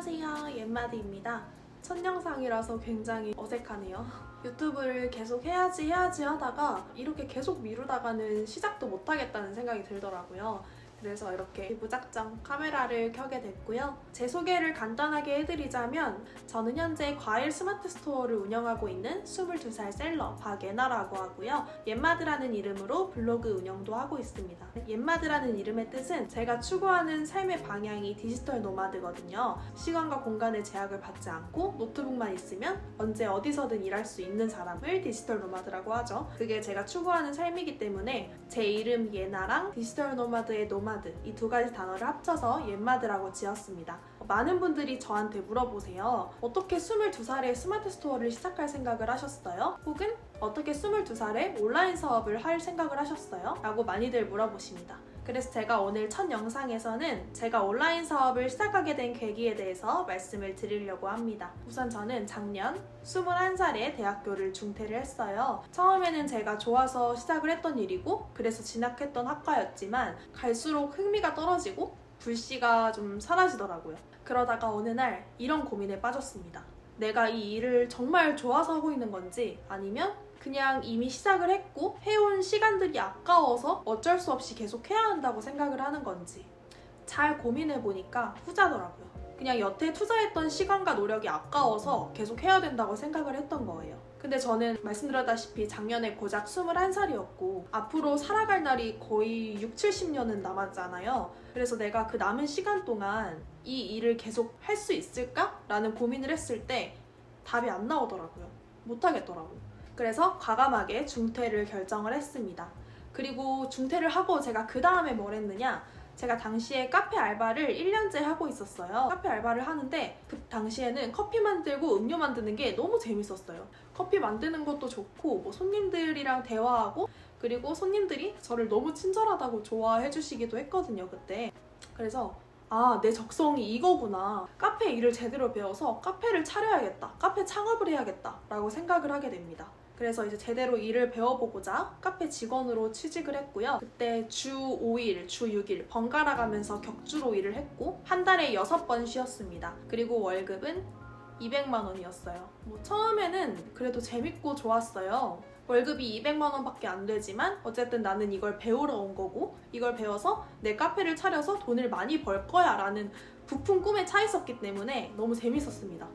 안녕하세요, 옌마드입니다. 첫 영상이라서 굉장히 어색하네요. 유튜브를 계속 해야지 하다가 이렇게 계속 미루다가는 시작도 못하겠다는 생각이 들더라고요. 그래서 이렇게 무작정 카메라를 켜게 됐고요. 제 소개를 간단하게 해드리자면 저는 현재 과일 스마트 스토어를 운영하고 있는 22살 셀러 박예나라고 하고요. 옌마드라는 이름으로 블로그 운영도 하고 있습니다. 옌마드라는 이름의 뜻은 제가 추구하는 삶의 방향이 디지털 노마드거든요. 시간과 공간의 제약을 받지 않고 노트북만 있으면 언제 어디서든 일할 수 있는 사람을 디지털 노마드라고 하죠. 그게 제가 추구하는 삶이기 때문에 제 이름 예나랑 디지털 노마드의 노마드 이 두 가지 단어를 합쳐서 옌마드라고 지었습니다. 많은 분들이 저한테 물어보세요. 어떻게 22살에 스마트 스토어를 시작할 생각을 하셨어요? 혹은 어떻게 22살에 온라인 사업을 할 생각을 하셨어요? 라고 많이들 물어보십니다. 그래서 제가 오늘 첫 영상에서는 제가 온라인 사업을 시작하게 된 계기에 대해서 말씀을 드리려고 합니다. 우선 저는 작년 21살에 대학교를 중퇴를 했어요. 처음에는 제가 좋아서 시작을 했던 일이고 그래서 진학했던 학과였지만 갈수록 흥미가 떨어지고 불씨가 좀 사라지더라고요. 그러다가 어느 날 이런 고민에 빠졌습니다. 내가 이 일을 정말 좋아서 하고 있는 건지 아니면 그냥 이미 시작을 했고 해온 시간들이 아까워서 어쩔 수 없이 계속 해야 한다고 생각을 하는 건지 잘 고민해보니까 후자더라고요. 그냥 여태 투자했던 시간과 노력이 아까워서 계속 해야 된다고 생각을 했던 거예요. 근데 저는 말씀드렸다시피 작년에 고작 21살이었고 앞으로 살아갈 날이 거의 60-70년은 남았잖아요. 그래서 내가 그 남은 시간 동안 이 일을 계속 할 수 있을까? 라는 고민을 했을 때 답이 안 나오더라고요. 못하겠더라고요. 그래서 과감하게 중퇴를 결정을 했습니다. 그리고 중퇴를 하고 제가 그 다음에 뭘 했느냐? 제가 당시에 카페 알바를 1년째 하고 있었어요. 카페 알바를 하는데 그 당시에는 커피 만들고 음료 만드는 게 너무 재밌었어요. 커피 만드는 것도 좋고 뭐 손님들이랑 대화하고 그리고 손님들이 저를 너무 친절하다고 좋아해 주시기도 했거든요, 그때. 그래서 내 적성이 이거구나. 카페 일을 제대로 배워서 카페를 차려야겠다. 카페 창업을 해야겠다. 라고 생각을 하게 됩니다. 그래서 이제 제대로 일을 배워보고자 카페 직원으로 취직을 했고요. 그때 주 5일, 주 6일 번갈아 가면서 격주로 일을 했고 한 달에 6번 쉬었습니다. 그리고 월급은 200만 원이었어요. 처음에는 그래도 재밌고 좋았어요. 월급이 200만 원밖에 안 되지만 어쨌든 나는 이걸 배우러 온 거고 이걸 배워서 내 카페를 차려서 돈을 많이 벌 거야 라는 부푼 꿈에 차 있었기 때문에 너무 재밌었습니다.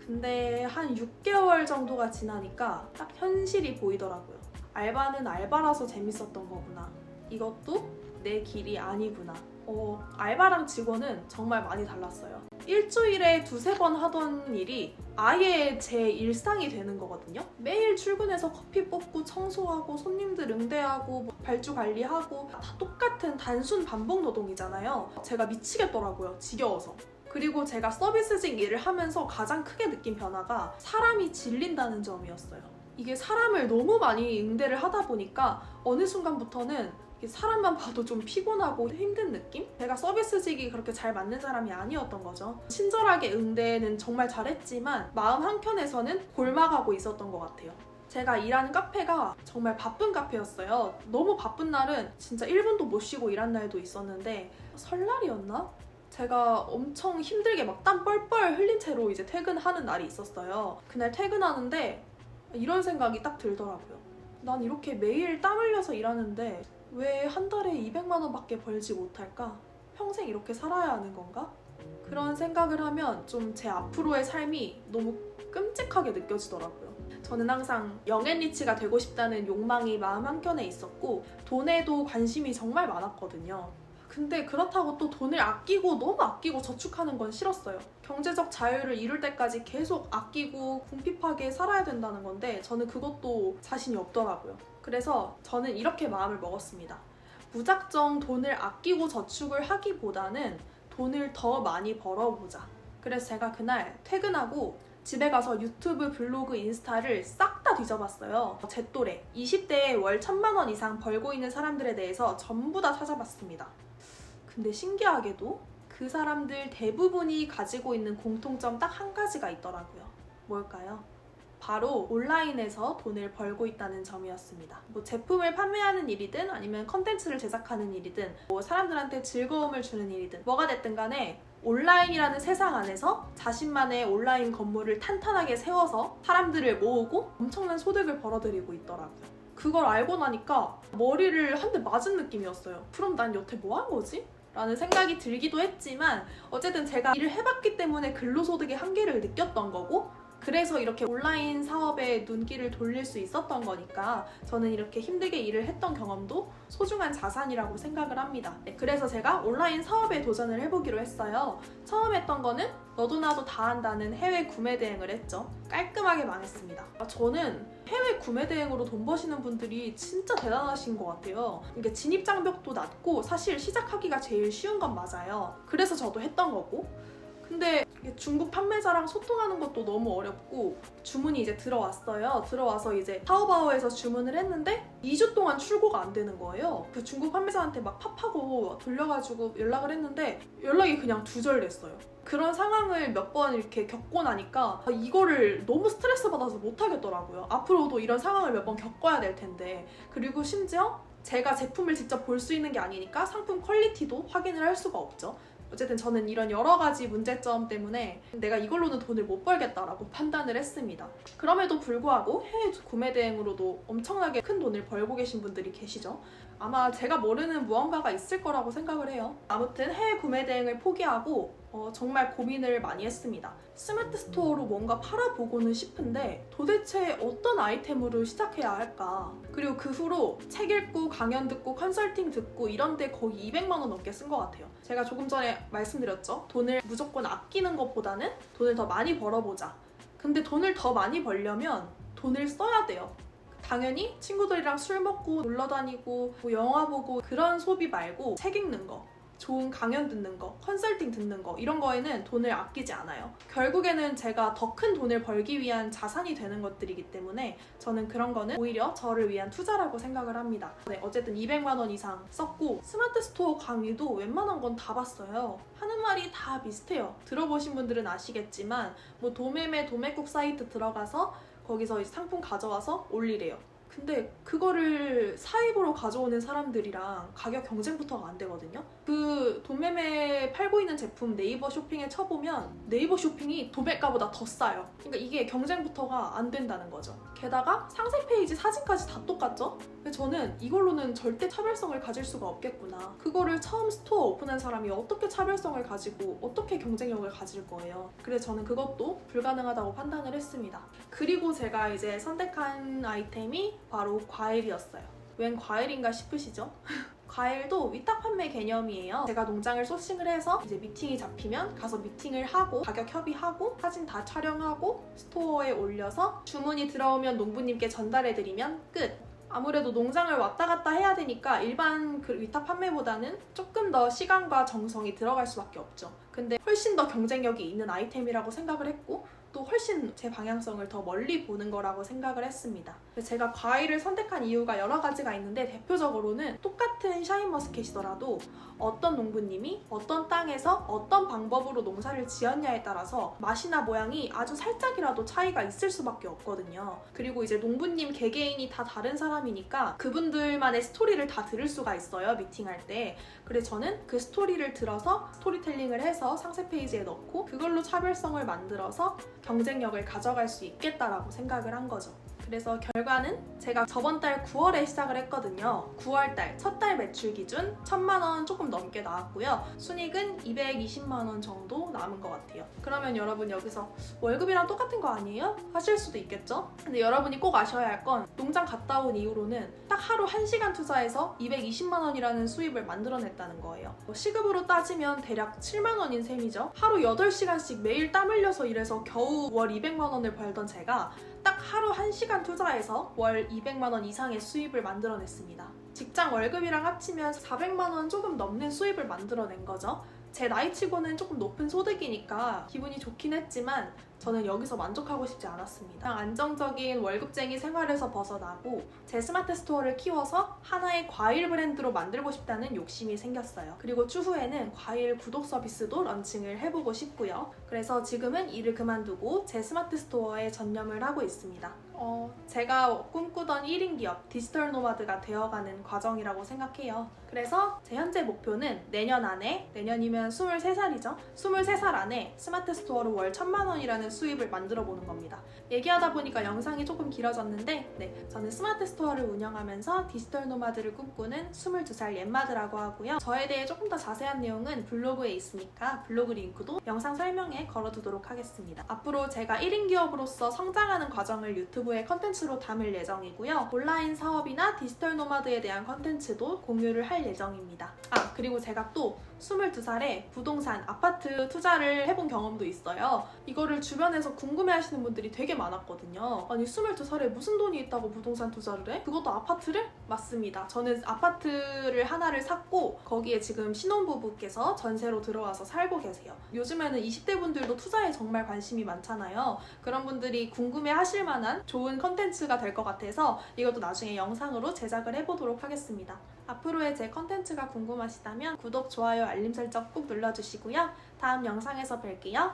근데 한 6개월 정도가 지나니까 딱 현실이 보이더라고요. 알바는 알바라서 재밌었던 거구나. 이것도 내 길이 아니구나. 알바랑 직원은 정말 많이 달랐어요. 일주일에 2-3번 하던 일이 아예 제 일상이 되는 거거든요. 매일 출근해서 커피 뽑고 청소하고 손님들 응대하고 발주 관리하고 다 똑같은 단순 반복 노동이잖아요. 제가 미치겠더라고요. 지겨워서. 그리고 제가 서비스직 일을 하면서 가장 크게 느낀 변화가 사람이 질린다는 점이었어요. 이게 사람을 너무 많이 응대를 하다 보니까 어느 순간부터는 사람만 봐도 좀 피곤하고 힘든 느낌? 제가 서비스직이 그렇게 잘 맞는 사람이 아니었던 거죠. 친절하게 응대는 정말 잘했지만 마음 한켠에서는 골마가고 있었던 것 같아요. 제가 일하는 카페가 정말 바쁜 카페였어요. 너무 바쁜 날은 진짜 1분도 못 쉬고 일한 날도 있었는데 설날이었나? 제가 엄청 힘들게 막 땀 뻘뻘 흘린 채로 이제 퇴근하는 날이 있었어요. 그날 퇴근하는데 이런 생각이 딱 들더라고요. 난 이렇게 매일 땀 흘려서 일하는데 왜 한 달에 200만 원밖에 벌지 못할까? 평생 이렇게 살아야 하는 건가? 그런 생각을 하면 좀 제 앞으로의 삶이 너무 끔찍하게 느껴지더라고요. 저는 항상 영앤 리치가 되고 싶다는 욕망이 마음 한켠에 있었고 돈에도 관심이 정말 많았거든요. 근데 그렇다고 또 돈을 너무 아끼고 저축하는 건 싫었어요. 경제적 자유를 이룰 때까지 계속 아끼고 궁핍하게 살아야 된다는 건데 저는 그것도 자신이 없더라고요. 그래서 저는 이렇게 마음을 먹었습니다. 무작정 돈을 아끼고 저축을 하기보다는 돈을 더 많이 벌어보자. 그래서 제가 그날 퇴근하고 집에 가서 유튜브, 블로그, 인스타를 싹 다 뒤져봤어요. 제 또래 20대에 월 1,000만 원 이상 벌고 있는 사람들에 대해서 전부 다 찾아봤습니다. 근데 신기하게도 그 사람들 대부분이 가지고 있는 공통점 딱 한 가지가 있더라고요. 뭘까요? 바로 온라인에서 돈을 벌고 있다는 점이었습니다. 제품을 판매하는 일이든 아니면 컨텐츠를 제작하는 일이든 사람들한테 즐거움을 주는 일이든 뭐가 됐든 간에 온라인이라는 세상 안에서 자신만의 온라인 건물을 탄탄하게 세워서 사람들을 모으고 엄청난 소득을 벌어들이고 있더라고요. 그걸 알고 나니까 머리를 한 대 맞은 느낌이었어요. 그럼 난 여태 뭐 한 거지? 라는 생각이 들기도 했지만 어쨌든 제가 일을 해봤기 때문에 근로소득의 한계를 느꼈던 거고 그래서 이렇게 온라인 사업에 눈길을 돌릴 수 있었던 거니까 저는 이렇게 힘들게 일을 했던 경험도 소중한 자산이라고 생각을 합니다. 그래서 제가 온라인 사업에 도전을 해보기로 했어요. 처음 했던 거는 너도 나도 다 한다는 해외 구매 대행을 했죠. 깔끔하게 망했습니다. 저는 해외 구매 대행으로 돈 버시는 분들이 진짜 대단하신 것 같아요. 이게 진입 장벽도 낮고 사실 시작하기가 제일 쉬운 건 맞아요. 그래서 저도 했던 거고 근데 중국 판매자랑 소통하는 것도 너무 어렵고 주문이 이제 들어왔어요. 들어와서 이제 타오바오에서 주문을 했는데 2주 동안 출고가 안 되는 거예요. 그 중국 판매자한테 막 팝하고 돌려가지고 연락을 했는데 연락이 그냥 두절됐어요. 그런 상황을 몇 번 이렇게 겪고 나니까 이거를 너무 스트레스 받아서 못 하겠더라고요. 앞으로도 이런 상황을 몇 번 겪어야 될 텐데 그리고 심지어 제가 제품을 직접 볼 수 있는 게 아니니까 상품 퀄리티도 확인을 할 수가 없죠. 어쨌든 저는 이런 여러 가지 문제점 때문에 내가 이걸로는 돈을 못 벌겠다라고 판단을 했습니다. 그럼에도 불구하고 해외 구매 대행으로도 엄청나게 큰 돈을 벌고 계신 분들이 계시죠. 아마 제가 모르는 무언가가 있을 거라고 생각을 해요. 아무튼 해외 구매 대행을 포기하고 정말 고민을 많이 했습니다. 스마트 스토어로 뭔가 팔아보고는 싶은데 도대체 어떤 아이템으로 시작해야 할까? 그리고 그 후로 책 읽고 강연 듣고 컨설팅 듣고 이런 데 거의 200만 원 넘게 쓴 것 같아요. 제가 조금 전에 말씀드렸죠. 돈을 무조건 아끼는 것보다는 돈을 더 많이 벌어보자. 근데 돈을 더 많이 벌려면 돈을 써야 돼요. 당연히 친구들이랑 술 먹고 놀러 다니고 뭐 영화 보고 그런 소비 말고 책 읽는 거, 좋은 강연 듣는 거, 컨설팅 듣는 거 이런 거에는 돈을 아끼지 않아요. 결국에는 제가 더 큰 돈을 벌기 위한 자산이 되는 것들이기 때문에 저는 그런 거는 오히려 저를 위한 투자라고 생각을 합니다. 네, 어쨌든 200만 원 이상 썼고 스마트 스토어 강의도 웬만한 건 다 봤어요. 하는 말이 다 비슷해요. 들어보신 분들은 아시겠지만 뭐 도매매 도매국 사이트 들어가서 거기서 이제 상품 가져와서 올리래요. 근데 그거를 사입으로 가져오는 사람들이랑 가격 경쟁부터가 안 되거든요. 그 도매매 팔고 있는 제품 네이버 쇼핑에 쳐보면 네이버 쇼핑이 도매가보다 더 싸요. 그러니까 이게 경쟁부터가 안 된다는 거죠. 게다가 상세 페이지 사진까지 다 똑같죠? 근데 저는 이걸로는 절대 차별성을 가질 수가 없겠구나. 그거를 처음 스토어 오픈한 사람이 어떻게 차별성을 가지고 어떻게 경쟁력을 가질 거예요. 그래서 저는 그것도 불가능하다고 판단을 했습니다. 그리고 제가 이제 선택한 아이템이 바로 과일이었어요. 웬 과일인가 싶으시죠? 과일도 위탁 판매 개념이에요. 제가 농장을 소싱을 해서 이제 미팅이 잡히면 가서 미팅을 하고 가격 협의하고 사진 다 촬영하고 스토어에 올려서 주문이 들어오면 농부님께 전달해드리면 끝! 아무래도 농장을 왔다 갔다 해야 되니까 일반 그 위탁 판매보다는 조금 더 시간과 정성이 들어갈 수밖에 없죠. 근데 훨씬 더 경쟁력이 있는 아이템이라고 생각을 했고 또 훨씬 제 방향성을 더 멀리 보는 거라고 생각을 했습니다. 제가 과일을 선택한 이유가 여러 가지가 있는데 대표적으로는 똑같은 샤인머스켓이더라도 어떤 농부님이 어떤 땅에서 어떤 방법으로 농사를 지었냐에 따라서 맛이나 모양이 아주 살짝이라도 차이가 있을 수밖에 없거든요. 그리고 이제 농부님 개개인이 다 다른 사람이니까 그분들만의 스토리를 다 들을 수가 있어요, 미팅할 때. 그래서 저는 그 스토리를 들어서 스토리텔링을 해서 상세 페이지에 넣고 그걸로 차별성을 만들어서 경쟁력을 가져갈 수 있겠다라고 생각을 한 거죠. 그래서 결과는 제가 저번 달 9월에 시작을 했거든요. 9월달 첫 달 매출 기준 1000만 원 조금 넘게 나왔고요. 순이익은 220만 원 정도 남은 것 같아요. 그러면 여러분 여기서 월급이랑 똑같은 거 아니에요? 하실 수도 있겠죠? 근데 여러분이 꼭 아셔야 할 건 농장 갔다 온 이후로는 딱 하루 1시간 투자해서 220만 원이라는 수입을 만들어냈다는 거예요. 시급으로 따지면 대략 7만 원인 셈이죠. 하루 8시간씩 매일 땀 흘려서 일해서 겨우 월 200만 원을 벌던 제가 딱 하루 1시간 투자해서 월 200만 원 이상의 수입을 만들어냈습니다. 직장 월급이랑 합치면 400만 원 조금 넘는 수입을 만들어낸 거죠. 제 나이치고는 조금 높은 소득이니까 기분이 좋긴 했지만 저는 여기서 만족하고 싶지 않았습니다. 안정적인 월급쟁이 생활에서 벗어나고 제 스마트 스토어를 키워서 하나의 과일 브랜드로 만들고 싶다는 욕심이 생겼어요. 그리고 추후에는 과일 구독 서비스도 런칭을 해보고 싶고요. 그래서 지금은 일을 그만두고 제 스마트 스토어에 전념을 하고 있습니다. 제가 꿈꾸던 1인 기업 디지털 노마드가 되어가는 과정이라고 생각해요. 그래서 제 현재 목표는 내년 안에, 내년이면 23살이죠. 23살 안에 스마트 스토어로 월 1,000만 원이라는 수입을 만들어 보는 겁니다. 얘기하다 보니까 영상이 조금 길어졌는데 저는 스마트 스토어를 운영하면서 디지털 노마드를 꿈꾸는 22살 옌마드라고 하고요. 저에 대해 조금 더 자세한 내용은 블로그에 있으니까 블로그 링크도 영상 설명에 걸어두도록 하겠습니다. 앞으로 제가 1인 기업으로서 성장하는 과정을 유튜브에 컨텐츠로 담을 예정이고요. 온라인 사업이나 디지털 노마드에 대한 컨텐츠도 공유를 할 예정입니다. 그리고 제가 또 22살에 부동산, 아파트 투자를 해본 경험도 있어요. 이거를 주변에서 궁금해하시는 분들이 되게 많았거든요. 아니 22살에 무슨 돈이 있다고 부동산 투자를 해? 그것도 아파트를? 맞습니다. 저는 아파트를 하나를 샀고 거기에 지금 신혼부부께서 전세로 들어와서 살고 계세요. 요즘에는 20대 분들도 투자에 정말 관심이 많잖아요. 그런 분들이 궁금해하실 만한 좋은 컨텐츠가 될 것 같아서 이것도 나중에 영상으로 제작을 해보도록 하겠습니다. 앞으로의 제 컨텐츠가 궁금하시다면 구독, 좋아요, 알림 설정 꼭 눌러주시고요. 다음 영상에서 뵐게요.